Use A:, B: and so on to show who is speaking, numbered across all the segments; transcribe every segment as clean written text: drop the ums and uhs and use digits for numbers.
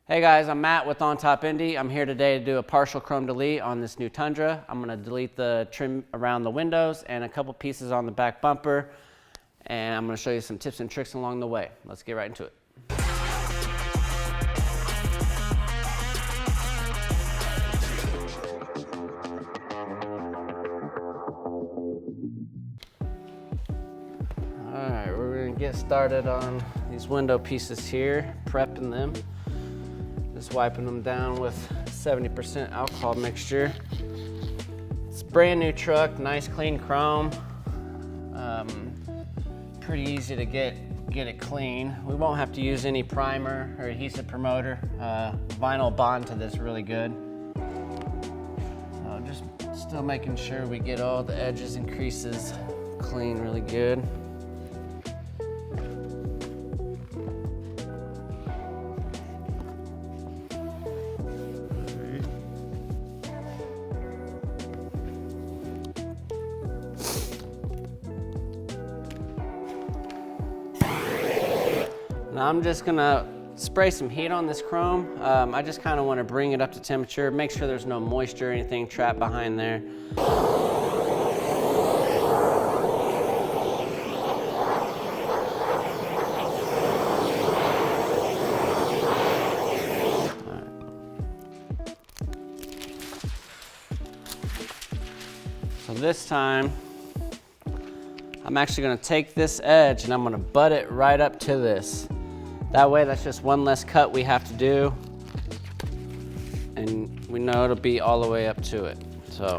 A: Hey guys, I'm Matt with OnTop Indy. I'm here today to do a partial chrome delete on this new Tundra. I'm going to delete the trim around the windows and a couple pieces on the back bumper. And I'm going to show you some tips and tricks along the way. Let's get right into it. Alright, we're going to get started on these window pieces here, prepping them. Just wiping them down with 70% alcohol mixture. It's a brand new truck, nice clean chrome. Pretty easy to get it clean. We won't have to use any primer or adhesive promoter. Vinyl bond to this really good. So just still making sure we get all the edges and creases clean really good. Now I'm just gonna spray some heat on this chrome. I just kind of want to bring it up to temperature, make sure there's no moisture or anything trapped behind there. So this time, I'm actually gonna take this edge and I'm gonna butt it right up to this. That way, that's just one less cut we have to do. And we know it'll be all the way up to it, so.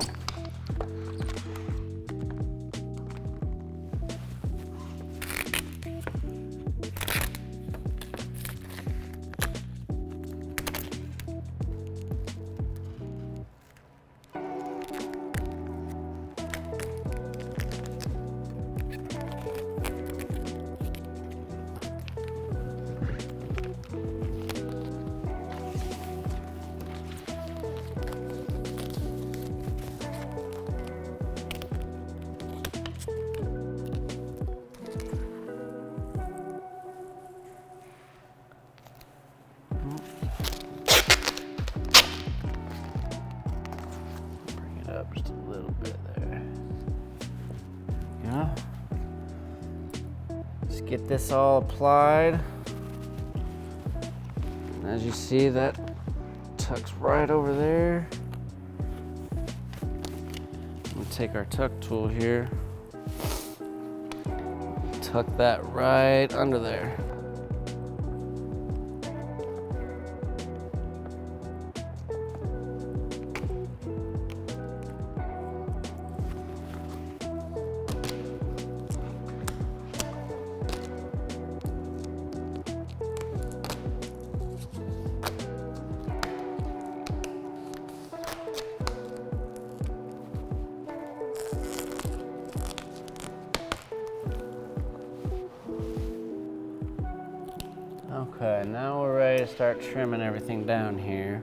A: Up just a little bit there. Yeah. Just get this all applied. And as you see, that tucks right over there. We'll take our tuck tool here. Tuck that right under there. Okay, now we're ready to start trimming everything down here.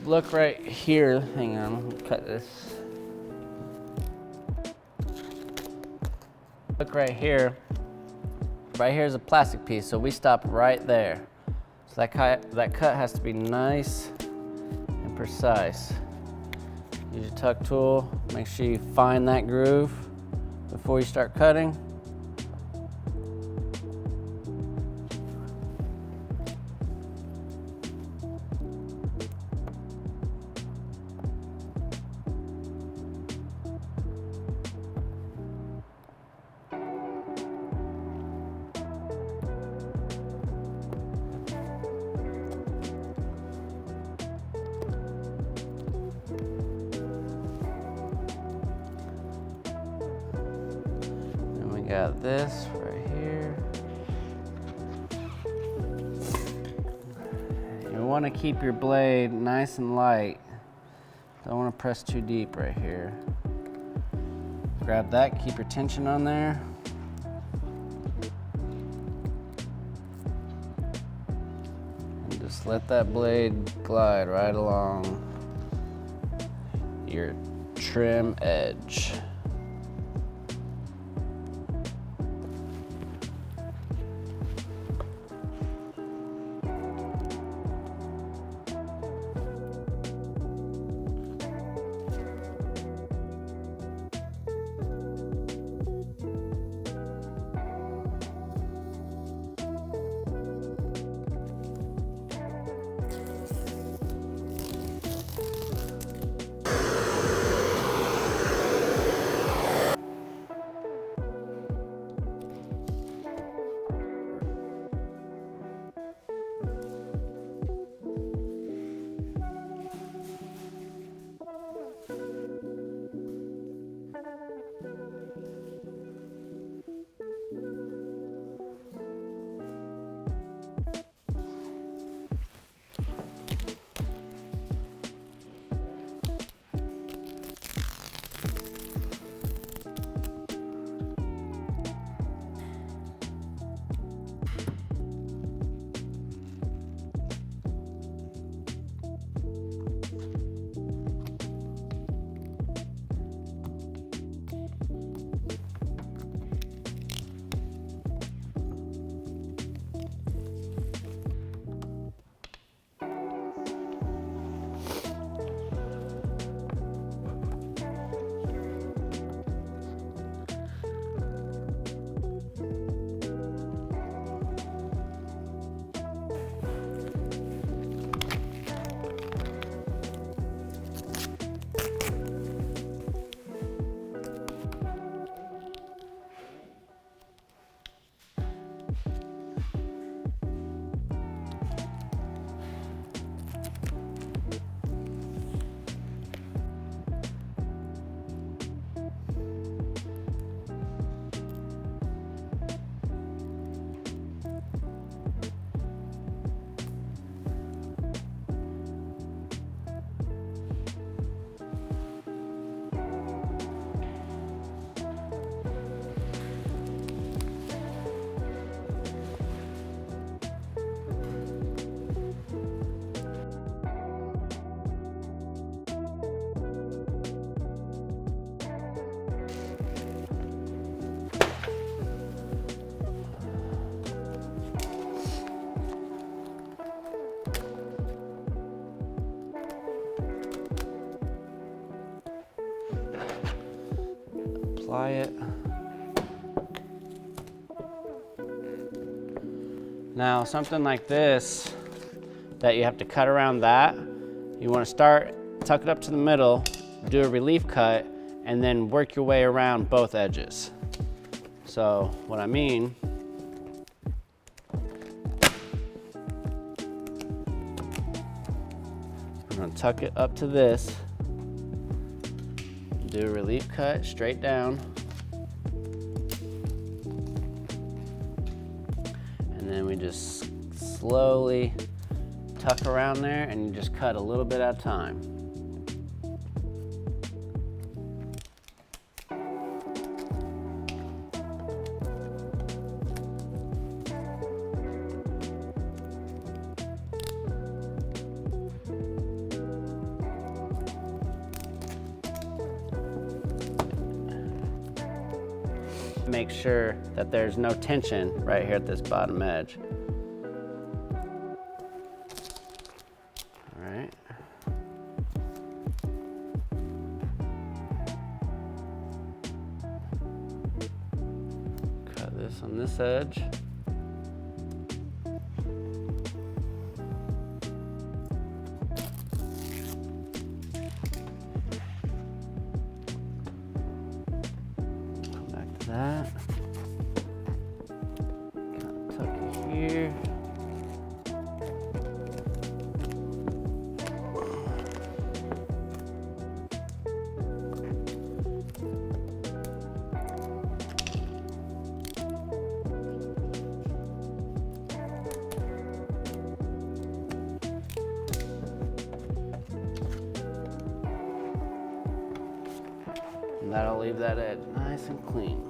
A: Look right here, hang on, cut this. Look right here. Right here is a plastic piece, so we stop right there. So that cut has to be nice and precise. Use your tuck tool, make sure you find that groove before you start cutting. Got this right here. You want to keep your blade nice and light. Don't want to press too deep right here. Grab that, keep your tension on there. And just let that blade glide right along your trim edge. apply it. Now, something like this, that you have to cut around that, you want to start, tuck it up to the middle, do a relief cut, and then work your way around both edges. So what I mean, I'm going to tuck it up to this, do a relief cut straight down, and then we just slowly tuck around there, and you just cut a little bit at a time. Make sure that there's no tension right here at this bottom edge. All right. Cut this on this edge. That. Kind of tuck it here. And that'll leave that edge nice and clean.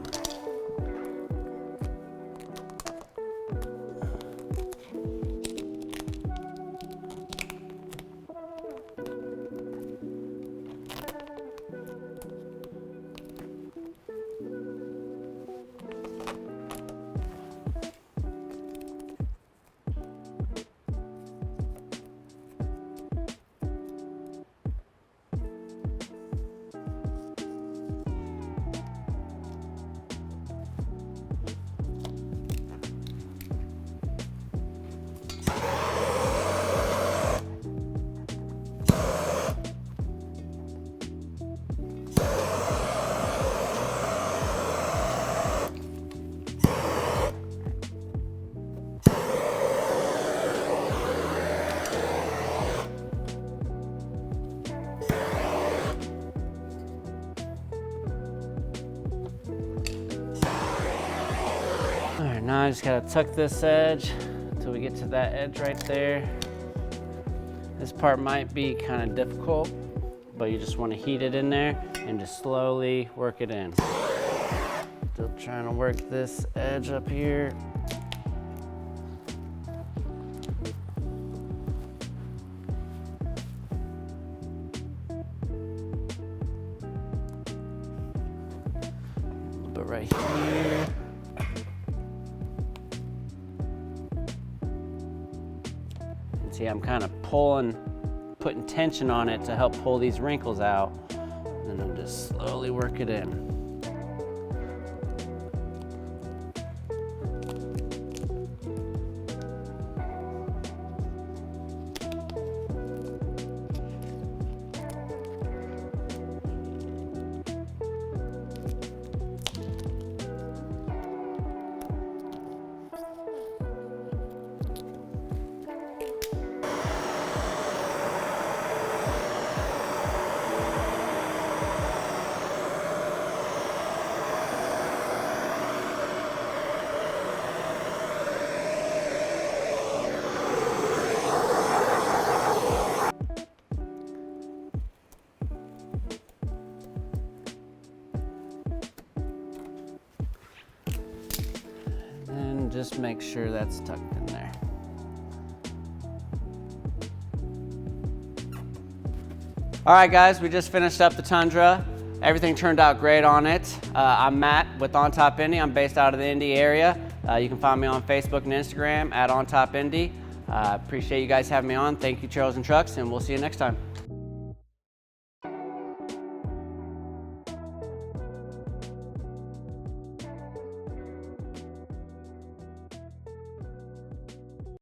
A: All right, now I just gotta tuck this edge until we get to that edge right there. This part might be kind of difficult, but you just want to heat it in there and just slowly work it in. Still trying to work this edge up here. A little bit right here. See, I'm kind of putting tension on it to help pull these wrinkles out. And then I'll just slowly work it in. Just make sure that's tucked in there. All right, guys, we just finished up the Tundra. Everything turned out great on it. I'm Matt with OnTop Indy. I'm based out of the Indy area. You can find me on Facebook and Instagram at OnTop Indy. Appreciate you guys having me on. Thank you, Trails and Trucks, and we'll see you next time.